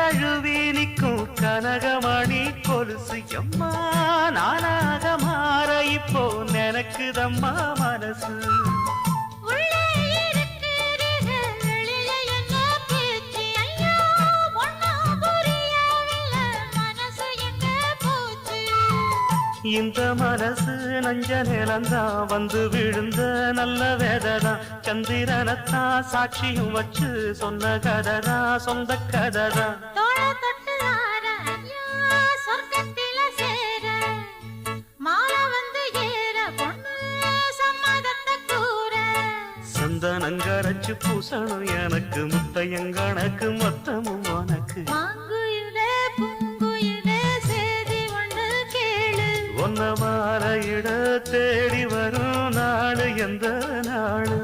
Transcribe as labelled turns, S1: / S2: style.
S1: தழுவி நிற்கும் கனகமணி கொலுசு எம்மா நானாக மாற இப்போ நினைக்குதம்மா மனசு இந்த மனசு நஞ்ச நிலந்தான் வந்து விழுந்த நல்ல வேததான் சந்திரனத்தான் சாட்சியும் வச்சு சொன்ன கததான் சொந்த கததான் சந்தனங்கரைச்சு பூசணும் எனக்கு முத்தையங்கணக்கு மொத்தமும் உனக்கு ஒன்ன மாற இட தேடி வரும் நாடு எந்த நாடு